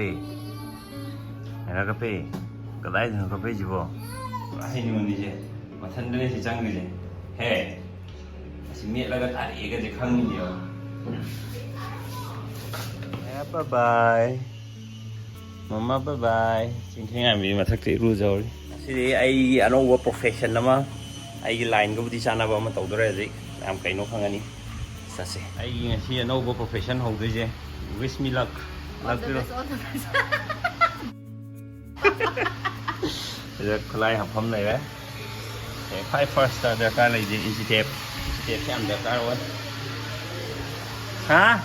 kape. Era kape. Kadai dun kape jibo. Ai ni mani je. Mathan dele si chang je. He. Si miet laga tari ga je khang ni yo. Bye bye. Mama bye bye. Chính thế này mình mà thắc tỷ ru rồi. Thì ai anh ông profession lắm ai line có đi sana ba mà tàu đó rồi làm cái nó khang ani. Sa se. Ai khi anh ông profession hậu rồi je. Wish me luck. Luck rồi. Giờ lại học hôm này đấy. Cái first được cái này gì tape xem được cái rồi. Hả?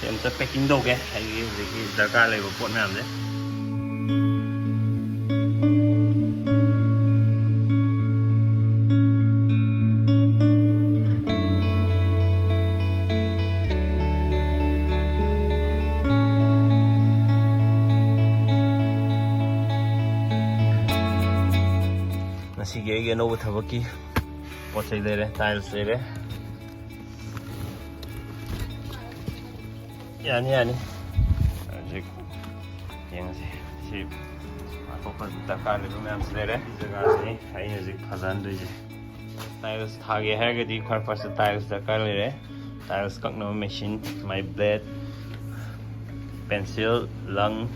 Xem ta packing đâu kìa, hay gì giá cả này của bọn làm đấy. Nasi cái nấu thằng kia, pot xây đây, tiles đây. Yani azik yang si aku pas Dakar itu memang selera jaga sini hai azik khazan doi je tiles thage hai ke di khar pas tiles Dakar le tiles kak no machine my blade pencil lang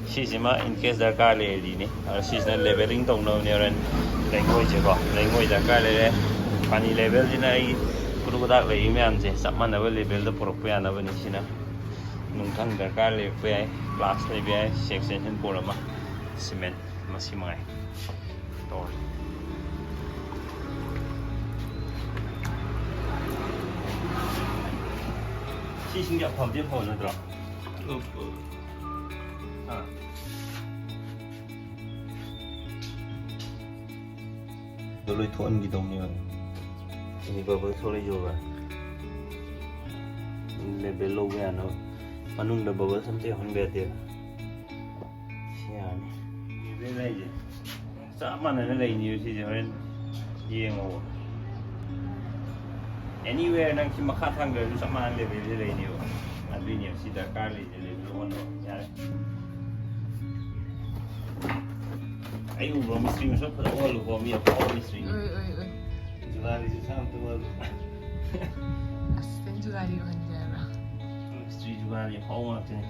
si sima in case Dakar le di ni si na leveling tong no ne ran lengoi je ba lengoi Dakar le pani level di na I kudu dak le memang je sama na level da proper na bani sina nung thang Dakar le pe glass le be section por ma cement masimai tor si sing ja phom je phom na dro Đôi thôn gì đông như vậy, ini bapak soleh juga, lebih low ya no. Manung dah bawa sampai honda dia. Sian. Ini lagi. Sama mana lagi ni sih jangan dia ngau. Anywhere nang si makat hang dah sama mana lagi ni. Ada ni si Dakar lagi lebih low no. Ya. Ayo bro mesti masuk pada awal lu kami apa mesti. Oi. Jual di sana tu baru. Aspen juga di kan dia. Street juga ni hawa tu ni.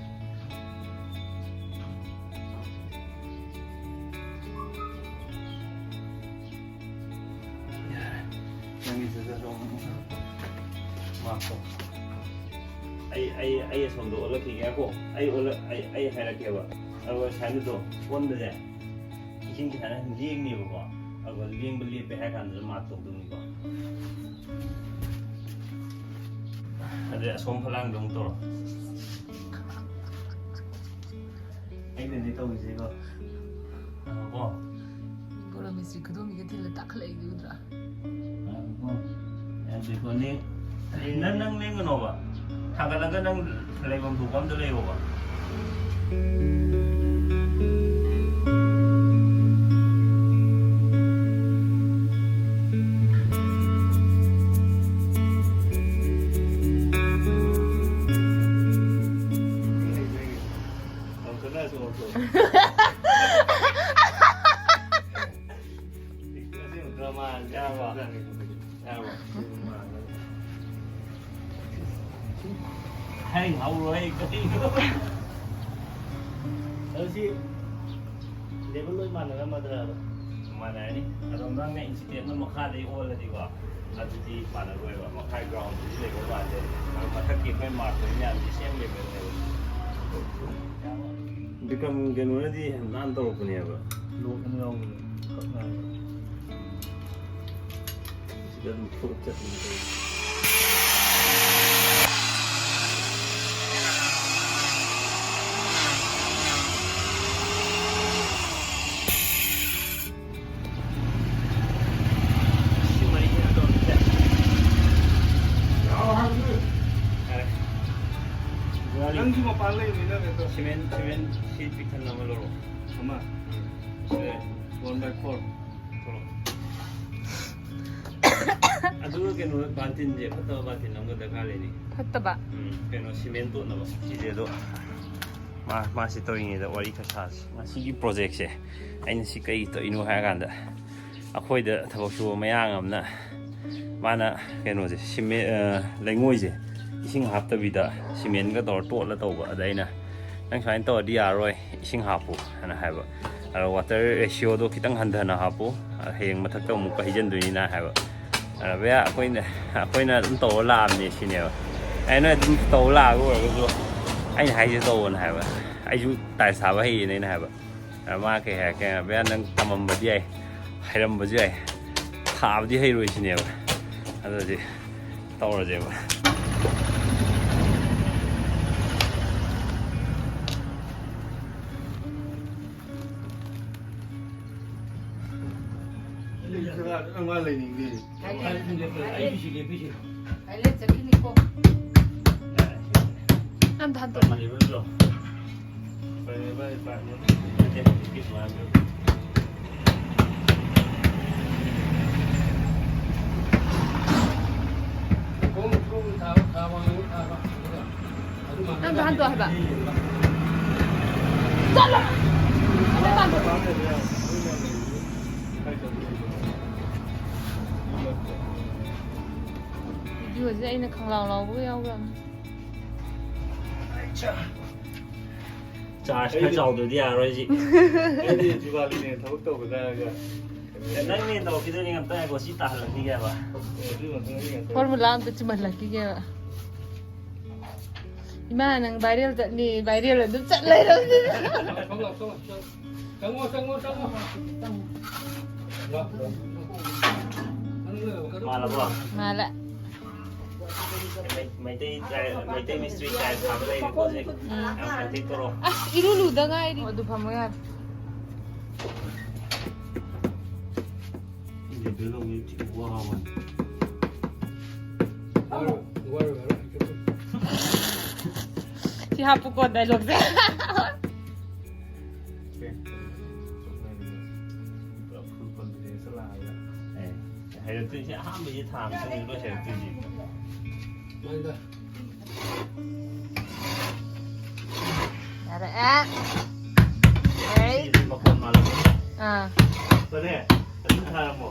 Yang itu dah masuk. Ai sambil olah kiri aku. Ai hai lagi apa? Aku sana tu pun dah. Isin kita nak liang ni apa? Aku liang beli pehakan tu masuk tu ni apa? Ada sompalang dong tu. Ini ni tahu sih kau. Apa? Kalau mesti kedua mungkin tidak tak lagi udra. Apa? Yang kau ni, nang lengan apa? Kadang-kadang nang legon tu kam tu lego apa? Hay ngầu rồi cái sih level lu mana nama dah mana ni ada orang ni insiden nama kali awal tadi gua ada di mana gua makai ground di level mana kalau mata kita mark ni ada same level ni become genura di nanto punya apa lu kan ngau sudah tercet ni Yang cuma palai ni lah itu. Semen sheet bikin nama loro. Sama. 1/4. ꯑꯗꯨꯒ ꯀꯩꯅꯣ ꯕꯥꯜꯇꯤꯟꯁꯦ ꯐꯠꯇꯕ ꯕꯥꯜꯇꯤꯟ ꯑꯃꯒ ꯗꯔꯀꯥꯔ ꯂꯩꯅꯤ ꯐꯠꯇꯕ ꯀꯩꯅꯣ cement ꯇꯣꯠꯅꯕ ꯁꯤꯁꯦ ꯑꯗꯣ ꯃꯥꯁꯤ ꯇꯧꯔꯤꯉꯩꯗ ꯋꯥꯔꯤ ꯈꯔ ꯁꯥꯁꯤ ꯃꯁꯤꯒꯤ ꯄ꯭ꯔꯣꯖꯦꯛꯁꯦ ꯑꯩꯅ ꯁꯤ ꯀꯩ ꯇꯧꯔꯤꯅꯣ ꯍꯥꯏꯔꯀꯥꯟꯗ ꯑꯩꯈꯣꯏꯗ ꯊꯕꯛ ꯁꯨꯕ ꯃꯌꯥꯝ ꯑꯃꯅ ꯃꯥꯅ ꯀꯩꯅꯣꯁꯦ ꯂꯩꯉꯣꯏꯁꯦ ꯏꯁꯤꯡ ꯍꯥꯞꯇꯕꯤꯗ ꯁꯤꯃꯦꯟꯒ ꯇꯧꯔ ꯇꯣꯠꯂ ꯇꯧꯕ ꯑꯗ ꯑꯩꯅ ꯅꯪ ꯁꯨꯃꯥꯏꯅ ꯇꯧꯔꯗꯤ ꯌꯥꯔꯔꯣꯏ ꯏꯁꯤꯡ ꯍꯥꯞꯄꯨ ꯍꯥꯏꯅ ꯍꯥꯏꯕ ꯑꯗꯣ ꯋꯥꯇꯔ ꯔꯦꯁꯤꯌꯣꯗꯣ ꯈꯤꯇꯪ ꯍꯟꯊꯅ ꯍꯥꯞꯄꯨ ꯍꯌꯦꯡ ꯃꯊꯛꯇ ꯑꯃꯨꯛꯀ ꯍꯩꯖꯤꯟꯗꯣꯏꯅꯤꯅ ꯍꯥꯏꯕ ꯑꯗ ꯚꯩꯌꯥ ꯑꯩꯈꯣꯏꯅ ꯑꯗꯨꯝ ꯇꯧꯔ ꯂꯥꯛꯑꯕꯅꯦ ꯁꯤꯅꯦꯕ ꯑꯩꯅ ꯑꯗꯨꯝ ꯇꯧꯔ ꯂꯥꯛꯑꯒ ꯑꯣꯏꯔꯒꯁꯨ ꯑꯩꯅ ꯍꯥꯏꯁꯦ ꯇꯧꯑꯣꯅ ꯍꯥꯏꯕ ꯑꯩꯁꯨ ꯇꯥꯏꯜꯁ ꯁꯥꯕ ꯍꯩꯌꯦꯅ ꯑꯩꯅ ꯍꯥꯏꯕ ꯃꯥ ꯀꯩ ꯍꯥꯏꯔꯛꯀꯦ ꯚꯩꯌꯥ ꯅꯪ ꯇꯝꯃꯝꯕꯗꯤ ꯌꯥꯏ ꯍꯩꯔꯝꯕꯁꯨ ꯌꯥꯏ ꯊꯥꯕꯗꯤ ꯍꯩꯔꯣꯏ ꯁꯤꯅꯦꯕ ꯑꯗꯨꯗꯤ ꯇꯧꯔꯁꯦꯕ ꯑꯉꯥꯡ ꯂꯩꯅꯤꯡꯗꯦ ꯑꯝꯇ ꯍꯟꯇꯣ ꯑꯝꯇ ꯍꯟꯇꯣ ꯍꯥꯏꯕ ꯆꯠꯂꯣ ꯚꯤꯗꯤꯑꯣꯁꯦ ꯑꯩꯅ ꯈꯪꯂꯥꯎ ꯂꯥꯎꯕꯒ ꯌꯥꯎꯈ꯭ꯔꯕꯅꯤ ꯆꯥꯔꯖ ꯈꯔ ꯆꯥꯎꯗ꯭ꯔꯗꯤ ꯌꯥꯔꯣꯏ ꯍꯧꯖꯤꯛ ꯑꯩꯗꯤ ꯖꯨꯒꯥꯂꯤꯅꯦ ꯊꯕꯛ ꯇꯧꯕꯗ ꯅꯪꯅꯦ ꯇꯧꯔꯛꯈꯤꯗꯣꯏꯅꯤ ꯉꯝꯇ ꯉꯥꯏꯀꯣ ꯁꯤ ꯇꯥꯍꯜꯂꯛꯈꯤꯒꯦꯕ ꯐꯣꯔꯃꯨꯂꯥ ꯑꯝꯇ ꯆꯨꯝꯍꯜꯂꯛꯈꯤꯒꯦꯕ ꯏꯃꯥ ꯅꯪ ꯚꯥꯏꯔꯦꯜ ꯆꯠꯅꯤ ꯚꯥꯏꯔꯦꯜ ꯑꯗꯨꯝ ꯆꯠ ꯂꯩꯔꯕꯅꯤ ꯃꯥꯜꯂꯕꯣ ꯃꯥꯜꯂꯦ ꯃꯩꯇꯩ ꯃꯤꯁꯇ꯭ꯔꯤ ꯇꯥꯏꯜ ꯁꯥꯕ ꯂꯩꯔꯤꯀꯣ ꯍꯧꯖꯤꯛ ꯌꯥꯝ ꯀꯟꯇꯦꯛ ꯇꯧꯔꯣ ꯑꯁ ꯏꯔꯨ ꯂꯨꯗ ꯉꯥꯏꯔꯤ ꯑꯗꯨ ꯐꯝꯃꯣ ꯌꯥꯔꯦ ꯁꯤ ꯍꯥꯞꯄꯨꯀꯣ ꯗꯥꯏꯂꯣꯛꯁꯦ ꯍꯩꯔꯛꯇꯣꯏꯁꯦ ꯑꯍꯥꯟꯕꯁꯤ ꯊꯥ ꯑꯃꯇꯪ ꯂꯣꯏ ꯍꯩꯔꯛꯇꯣꯏꯁꯤ ꯌꯥꯔꯦ ꯁꯤꯁꯤ ꯃꯈꯣꯟ ꯃꯥꯜꯂꯝꯃꯤ ꯐꯔꯦ ꯑꯗꯨꯝ ꯊꯥꯔꯝꯃꯣ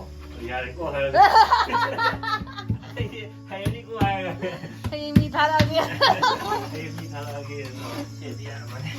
ꯌꯥꯔꯦꯀꯣ ꯍꯥꯏꯔꯒ ꯍꯩꯔꯅꯤꯀꯣ ꯍꯥꯏꯔꯒ ꯍꯌꯦꯡ ꯃꯤ ꯊꯥꯔꯛꯑꯒꯦ ꯍꯌꯦꯡ ꯃꯤ ꯊꯥꯔꯛꯑꯒꯦ ꯁꯤꯗꯤ ꯌꯥꯔꯝꯃꯅꯤ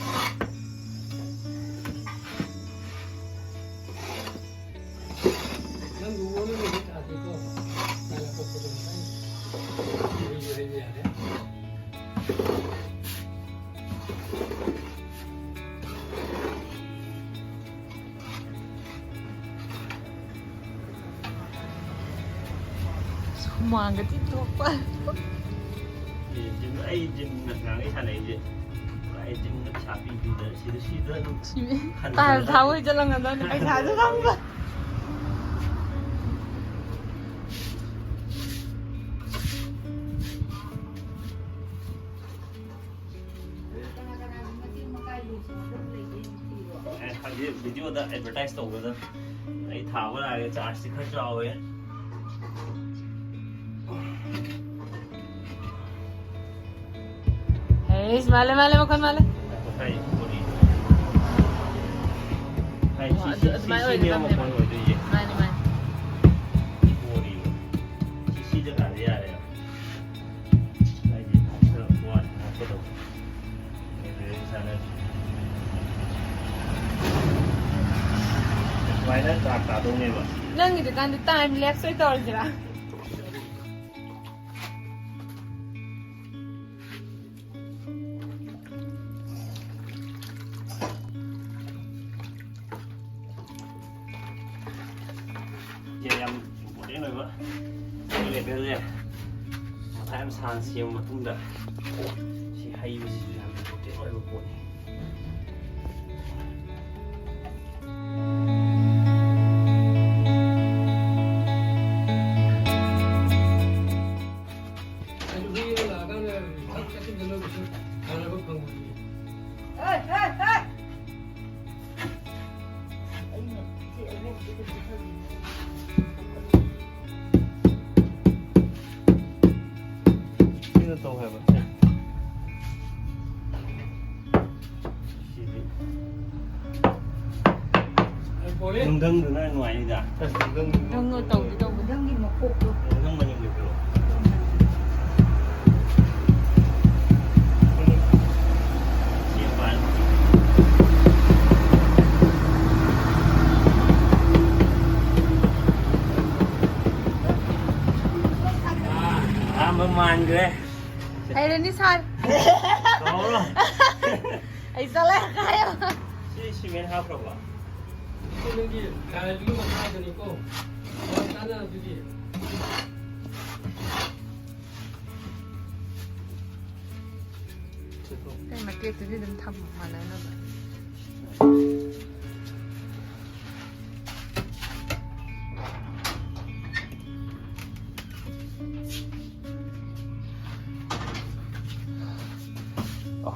ꯍꯨꯃꯥꯡꯒ ꯇꯤꯡꯊꯣꯛꯄ ꯑꯩ ꯖꯤꯝ ꯉꯥꯡꯉꯩ ꯁꯥꯟꯅꯩꯁꯦ ꯑꯩ ꯖꯤꯝꯅ ꯄꯩꯁꯥ ꯄꯤꯗ ꯁꯤꯗ ꯑꯗꯨꯝ ꯇꯥꯏꯜ ꯊꯥꯕꯣꯏ ꯆꯠꯂꯝꯒꯗꯕꯅꯤ ꯄꯩꯁꯥꯁꯨ ꯐꯪꯕ ꯍꯧꯖꯤꯛ ꯚꯤꯗꯤꯑꯣꯗ ꯑꯦꯗꯚꯔꯇꯥꯏꯁ ꯇꯧꯕꯗ ꯑꯩ ꯊꯥꯕ ꯂꯥꯛꯑꯒ ꯆꯥꯔꯖꯇꯤ ꯈꯔ ꯆꯥꯎꯋꯦ Is male makan male. Nang itu kan di time lapse itu aja. 레벨에 다음 산시험 matunda si hayibisi yam te oyo poni Đường đưng từ nơi ngoài đi ra. Đông ngồi tàu thì tàu vẫn đang nhìn một cụ luôn. Đường đưng bao nhiêu kilo? Chiên bán.ประมาณเลย Hay lên đi sai. เอาหรอ Ấy sao lại khai à? ชีวิตห้าครบอ่ะ 여기 가지고 가야 되니까 나는 저기 Cái mà kia từ đi đến thăm mà này nó vậy.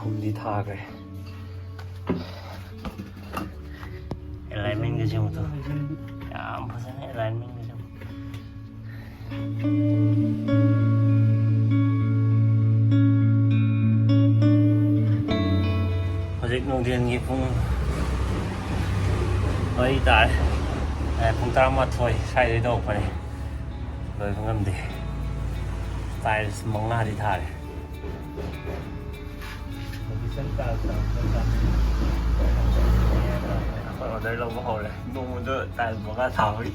Không đi tha rồi. Alignment cái chung thôi. Ya, maksudnya alignment cái chung. Hojik nung dia ngi pung. Oi tai. Pung taramat thôi, sai đi đâu phải. Rồi không làm gì. Tai mong na đi tha rồi. Ở đây lâu quá hồi này, nung đỡ tại một cái thảo đi.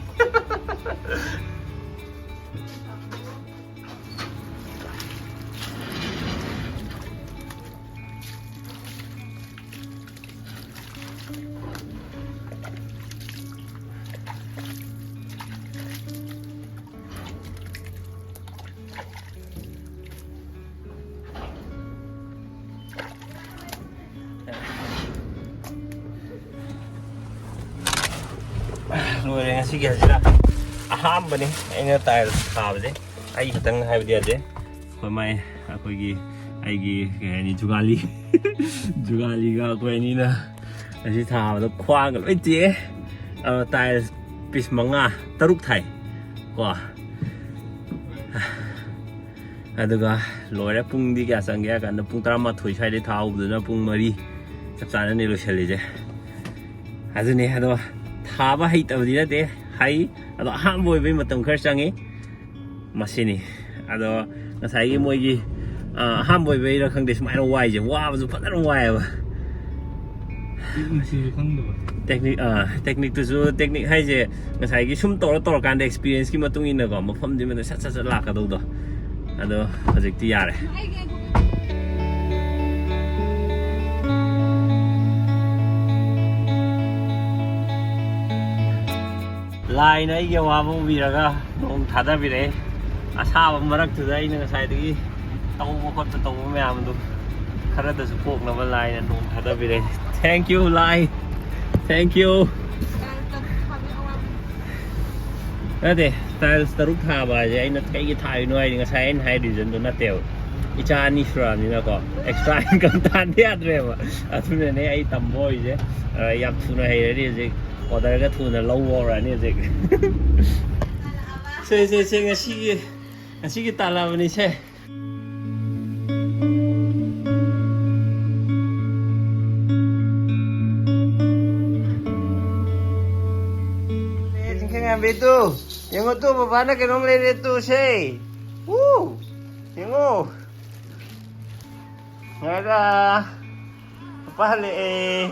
Rồi đây ngasi kia sila. Aham ba ni? Ayun tayo khab je. Ay khatang hai dia je. Khoi mai akoi gi ai gi ke ni jugali. Jugali ga koi ni na. Asi tha ba khwang ga loi je. Tai piece manga taruk thai. Ko. Aduga loire pung di kya sang ya kan pung 12 sai de thau bu na pung 3 chap chan ni lo chali je. Adu ni ado Thaba hay tao đi đấy, hay, ado ham vui với một tầm khởi sang ấy, mà xin đi, ado nó thấy cái môi gì, ham vui với nó không để máy nó quay chứ, wow, nó phát nó quay mà. Technique tu technique hay chứ, nó thấy cái sum to cái experience cái mà tung in nó mà phẩm gì mà nó sát lạc cái đâu đó, ado, phải dịch tiệt rồi. Lai na iya wabu biraga nong thada bire asaba marak thuda ina sai digi tawu ko to tawu me amdu khara da su pok na ba lai na nong thada bire. Thank you Lai, thank you. Ade tiles taruk tha ba je ina kai gi thai noi ni sai en hai reason do na tel icha ni shram ni na ko extra income tan dia dre ba athune ne ai tam boy je yak thuna hai re je order cái thu là lâu rồi nè chị. Xe ngay cái ta làm này xe. Xin khen về tu, những người tu mà bán cái nông lên tu xe. Những người ra, apa le